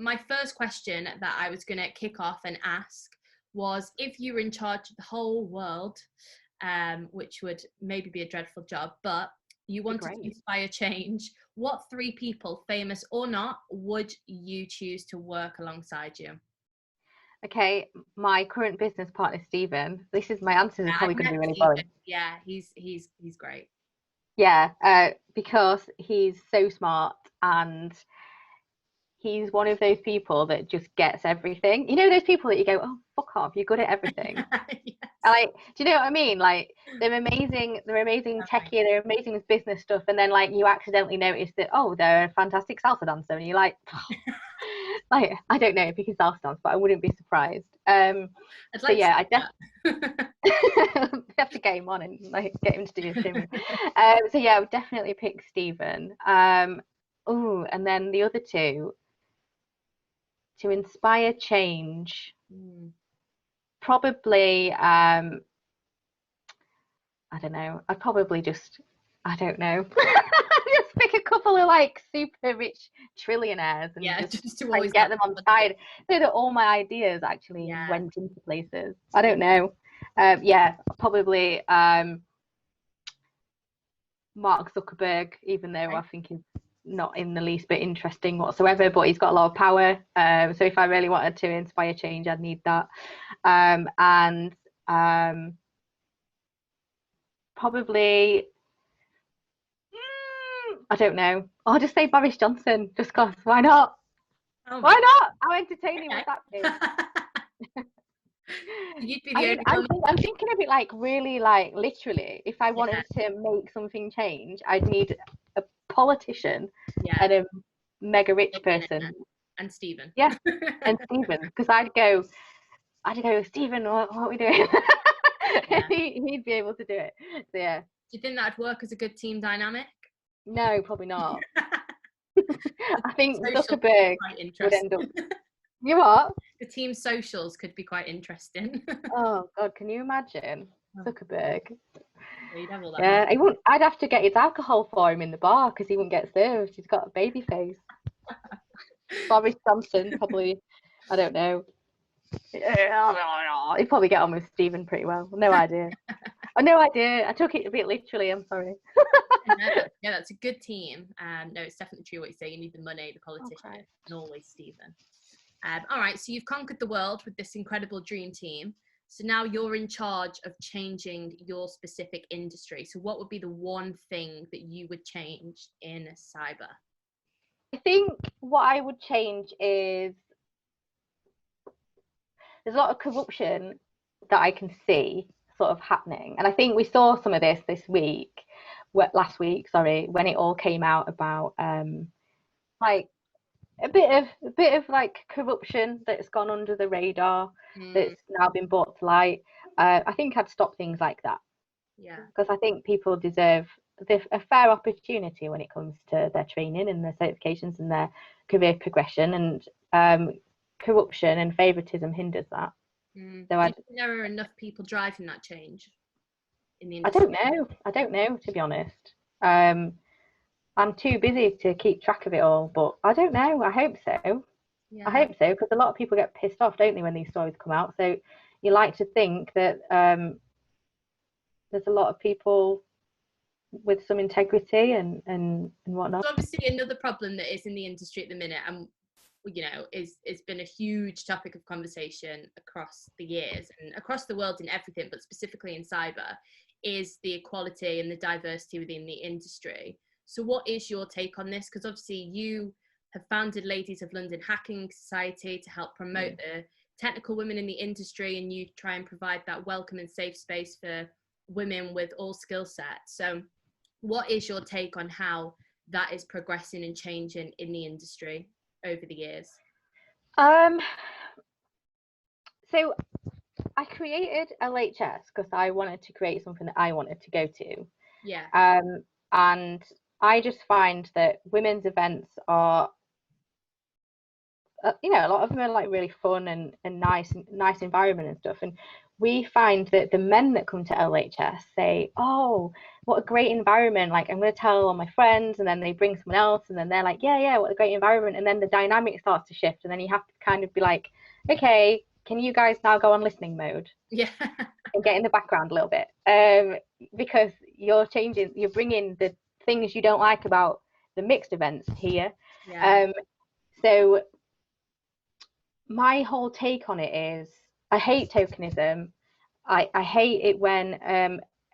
my first question that I was going to kick off and ask was, if you were in charge of the whole world, which would maybe be a dreadful job, but you wanted to inspire change, what 3 people, famous or not, would you choose to work alongside you? Okay, my current business partner, Stephen. This is my answer is probably going to be really boring. Yeah, he's great. Yeah, because he's so smart, and he's one of those people that just gets everything. You know, those people that you go, oh, fuck off, you're good at everything. Yes. Like, do you know what I mean? Like, they're amazing techie, they're amazing with business stuff, and then like you accidentally notice that, oh, they're a fantastic salsa dancer, and you're like, like, I don't know if you can salsa dance, but I wouldn't be surprised. I have to get him on and like get him to do his thing. So yeah, I would definitely pick Stephen. And then the other 2 to inspire change. Probably I don't know. I'd probably just just pick a couple of like super rich trillionaires and just to always get them on side so that all my ideas actually went into places. I don't know. Probably Mark Zuckerberg, even though I think he's not in the least bit interesting whatsoever, but he's got a lot of power. So if I really wanted to inspire change, I'd need that. Probably I don't know. I'll just say Boris Johnson, just because. Why not? Why not? How entertaining would that be? You'd be the I'm thinking of it like really, like literally. If I wanted to make something change, I'd need a politician and a mega rich person. And Stephen. Yeah, and Stephen, because I'd go, Stephen, what are we doing? He'd be able to do it. So, yeah. Do you think that'd work as a good team dynamic? No, probably not. I think Zuckerberg would end up. You what? The team socials could be quite interesting. Oh God, can you imagine Zuckerberg? Yeah, he wouldn't. I'd have to get his alcohol for him in the bar because he wouldn't get served. He's got a baby face. Boris Johnson probably. I don't know. He'd probably get on with Stephen pretty well. No idea. No idea. I took it a bit literally. I'm sorry. Yeah, that's a good team. No, it's definitely true what you say. You need the money, the politician, and always Stephen. All right, so you've conquered the world with this incredible dream team. So now you're in charge of changing your specific industry. So what would be the one thing that you would change in cyber? I think what I would change is there's a lot of corruption that I can see sort of happening. And I think we saw some of this last week, when it all came out about like a bit of like corruption that's gone under the radar that's now been brought to light. I think I'd stop things like that. Yeah. Because I think people deserve a fair opportunity when it comes to their training and their certifications and their career progression, and corruption and favoritism hinders that. So do you think there are enough people driving that change in the industry? I don't know, to be honest. I'm too busy to keep track of it all, but I don't know. I hope so. Yeah. I hope so, because a lot of people get pissed off, don't they, when these stories come out? So you like to think that there's a lot of people with some integrity and whatnot. So obviously another problem that is in the industry at the minute, and it's been a huge topic of conversation across the years and across the world in everything, but specifically in cyber, is the equality and the diversity within the industry. So what is your take on this? Because obviously you have founded Ladies of London Hacking Society to help promote the technical women in the industry, and you try and provide that welcome and safe space for women with all skill sets. So what is your take on how that is progressing and changing in the industry over the years? So I created LHS because I wanted to create something that I wanted to go to. Yeah. And I just find that women's events are, a lot of them are like really fun and nice environment and stuff. And we find that the men that come to LHS say, oh, what a great environment, like I'm going to tell all my friends, and then they bring someone else, and then they're like, yeah, what a great environment, and then the dynamic starts to shift, and then you have to kind of be like, okay, can you guys now go on listening mode? Yeah. And get in the background a little bit, because you're bringing the things you don't like about the mixed events here. Yeah. So my whole take on it is, I hate tokenism. I hate it when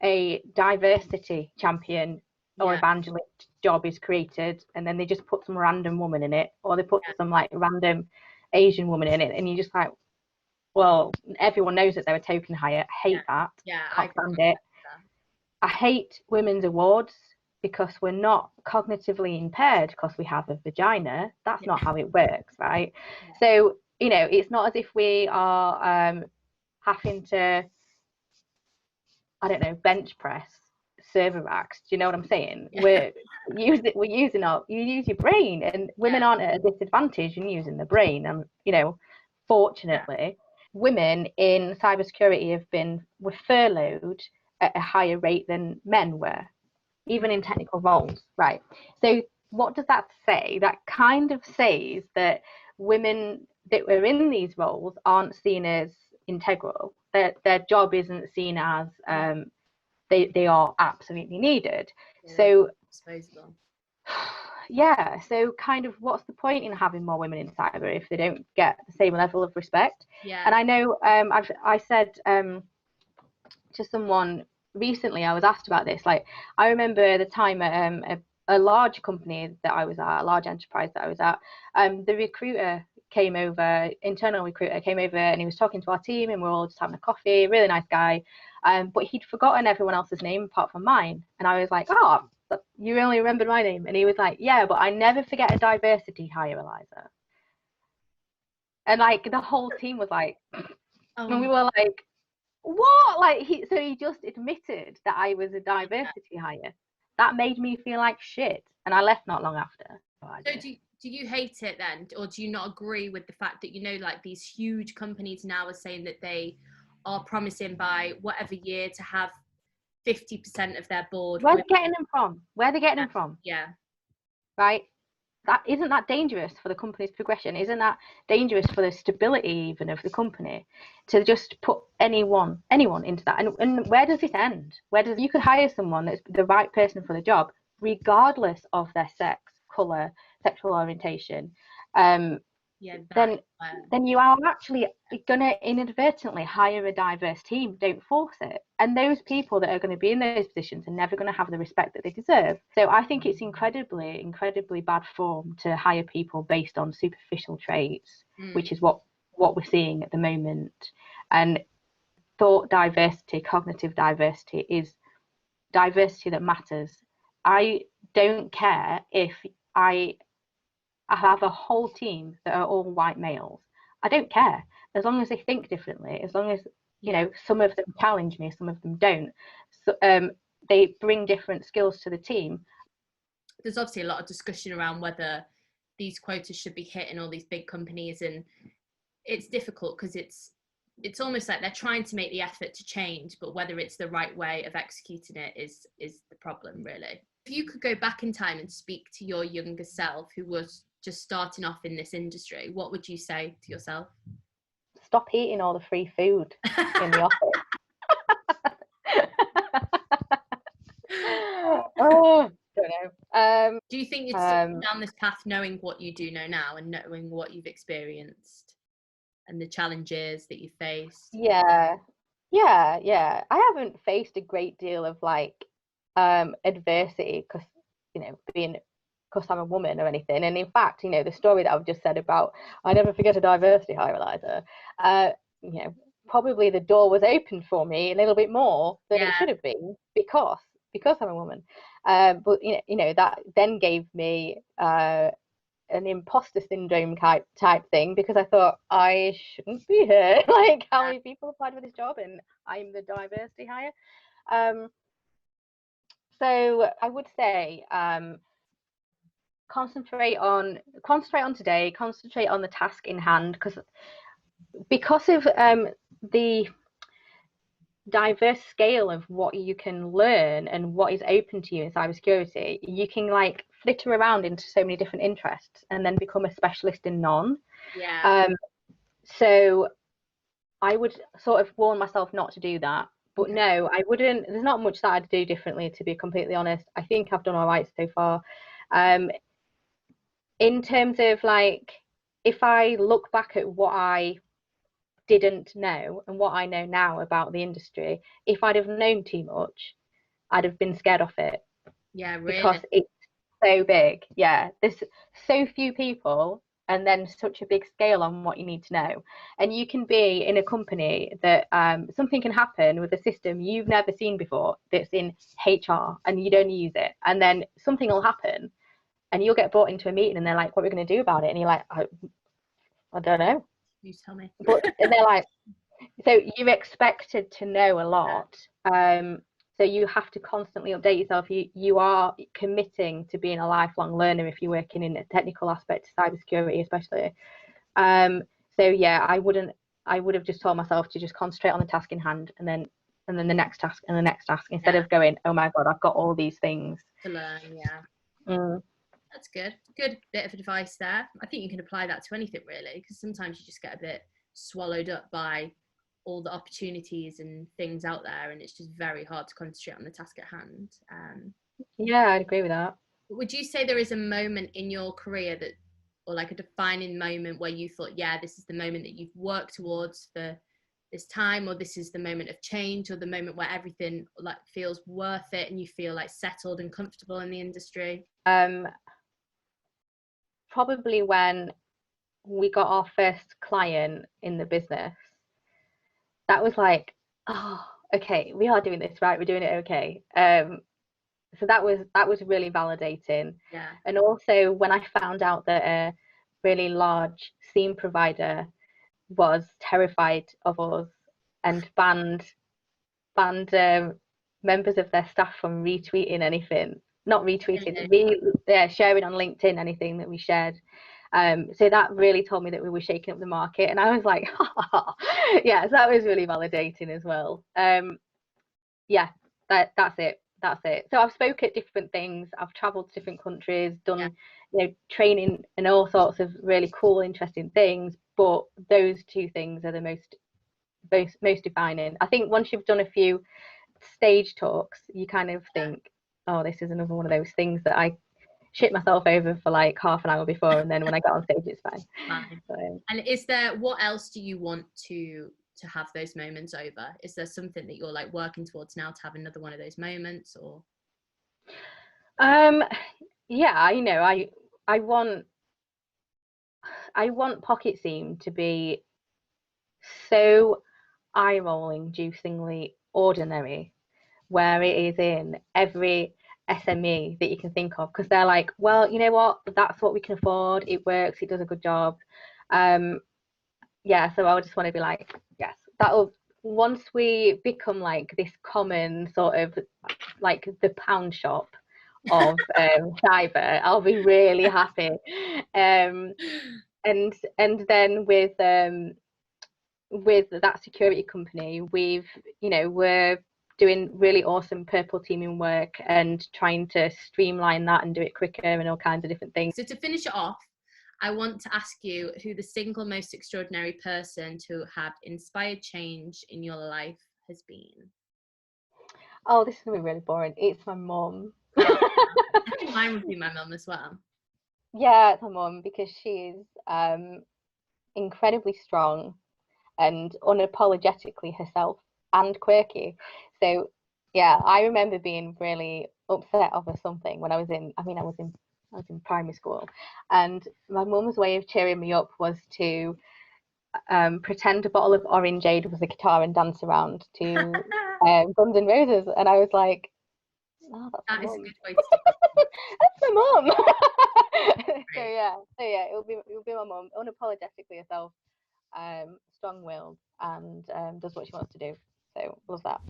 a diversity champion or evangelist job is created, and then they just put some random woman in it, or they put some like random Asian woman in it, and you're just like, well, everyone knows that they're a token hire. I hate that. Can't stand it. I hate women's awards, because we're not cognitively impaired because we have a vagina. That's not how it works, right? So, you know, it's not as if we are having to, I don't know, bench press server racks. Do you know what I'm saying? You use your brain, and women aren't at a disadvantage in using the brain. And, you know, fortunately, women in cybersecurity were furloughed at a higher rate than men were, even in technical roles, right? So what does that say? That kind of says that women that were in these roles aren't seen as integral. Their job isn't seen as they are absolutely needed. So disposable. Yeah, so kind of what's the point in having more women in cyber if they don't get the same level of respect? And I know I said to someone recently, I was asked about this. Like, I remember the time at a large company that I was at, a large enterprise that I was at, the recruiter came over, internal recruiter came over, and he was talking to our team, and we were all just having a coffee, really nice guy. But he'd forgotten everyone else's name apart from mine. And I was like, oh, you only remembered my name? And he was like, yeah, but I never forget a diversity hire, Eliza. And like the whole team was like, and we were like, what? Like he just admitted that I was a diversity hire. That made me feel like shit, and I left not long after. So do you hate it then, or do you not agree with the fact that, you know, like these huge companies now are saying that they are promising by whatever year to have 50% of their board? Where are they getting them from? Yeah. Right. Isn't that dangerous for the company's progression? Isn't that dangerous for the stability even of the company, to just put anyone into that? And where does it end? You could hire someone that's the right person for the job, regardless of their sex, colour, sexual orientation. Then you are actually going to inadvertently hire a diverse team. Don't force it. And those people that are going to be in those positions are never going to have the respect that they deserve. So I think it's incredibly, incredibly bad form to hire people based on superficial traits, which is what we're seeing at the moment. And thought diversity, cognitive diversity, is diversity that matters. I don't care if I have a whole team that are all white males. I don't care, as long as they think differently, as long as, you know, some of them challenge me, some of them don't. So they bring different skills to the team. There's obviously a lot of discussion around whether these quotas should be hit in all these big companies, and it's difficult because it's almost like they're trying to make the effort to change, but whether it's the right way of executing it is the problem, really. If you could go back in time and speak to your younger self who was just starting off in this industry, what would you say to yourself? Stop eating all the free food in the office. Oh, don't know. Do you think you'd still down this path knowing what you do know now and knowing what you've experienced and the challenges that you faced? Yeah. I haven't faced a great deal of like adversity because, you know, because I'm a woman or anything. And in fact, you know, the story that I've just said about I never forget a diversity hire, Eliza, you know, probably the door was open for me a little bit more than it should have been because I'm a woman. But you know that then gave me an imposter syndrome type thing, because I thought I shouldn't be here. Like, how many people applied for this job and I'm the diversity hire? So I would say concentrate on today, concentrate on the task in hand, because of the diverse scale of what you can learn and what is open to you in cybersecurity, you can like flitter around into so many different interests and then become a specialist in none. Yeah. So I would sort of warn myself not to do that. But Okay. no, I wouldn't. There's not much that I'd do differently, to be completely honest. I think I've done all right so far. In terms of like, if I look back at what I didn't know and what I know now about the industry, if I'd have known too much, I'd have been scared off it. Yeah, really. Because it's so big. Yeah, there's so few people and then such a big scale on what you need to know. And you can be in a company that something can happen with a system you've never seen before that's in HR and you don't use it. And then something will happen and you'll get brought into a meeting and they're like, what are we going to do about it? And you're like, I don't know. You tell me. And they're like, so you're expected to know a lot. So you have to constantly update yourself. You are committing to being a lifelong learner if you're working in a technical aspect of cybersecurity, especially. So yeah, I would have just told myself to just concentrate on the task in hand, and then the next task and the next task, instead of going, oh my god, I've got all these things to learn. Yeah. That's good bit of advice there. I think you can apply that to anything really, because sometimes you just get a bit swallowed up by all the opportunities and things out there, and it's just very hard to concentrate on the task at hand. Yeah, I'd agree with that. Would you say there is a moment in your career that, or like a defining moment where you thought, yeah, this is the moment that you've worked towards for this time, or this is the moment of change, or the moment where everything like feels worth it and you feel like settled and comfortable in the industry? Probably when we got our first client in the business. That was like, oh, okay, we are doing this right, we're doing it okay. So that was really validating. Yeah. And also when I found out that a really large SIEM provider was terrified of us and banned members of their staff from retweeting anything, not retweeting, sharing on LinkedIn anything that we shared. So that really told me that we were shaking up the market, and I was like, yeah, so that was really validating as well. Yeah, that's it. So I've spoke at different things. I've traveled to different countries, done training and all sorts of really cool, interesting things. But those two things are the most defining. I think once you've done a few stage talks, you kind of think, oh, this is another one of those things that I shit myself over for like half an hour before, and then when I get on stage it's fine. So. And is there, what else do you want to have those moments over? Is there something that you're like working towards now to have another one of those moments, or? Yeah, you know, I want PocketSIEM to be so eye-rolling, juicingly ordinary, where it is in every SME that you can think of, because they're like, well, you know what, that's what we can afford, it works, it does a good job. Yeah, so I would just want to be like, yes, that'll, once we become like this common sort of like the pound shop of cyber, I'll be really happy. And then with that security company, we're doing really awesome purple teaming work and trying to streamline that and do it quicker and all kinds of different things. So to finish it off, I want to ask you who the single most extraordinary person to have inspired change in your life has been. Oh, this is going to be really boring. It's my mum. I think mine would be my mum as well. Yeah, it's my mum, because she's incredibly strong and unapologetically herself and quirky. So yeah, I remember being really upset over something when I was in primary school, and my mum's way of cheering me up was to pretend a bottle of orangeade was a guitar and dance around to Guns N' Roses, and I was like, oh, that is a good way to that's my mum. So yeah, it'll be my mum, unapologetically herself, strong-willed, and does what she wants to do. So love that.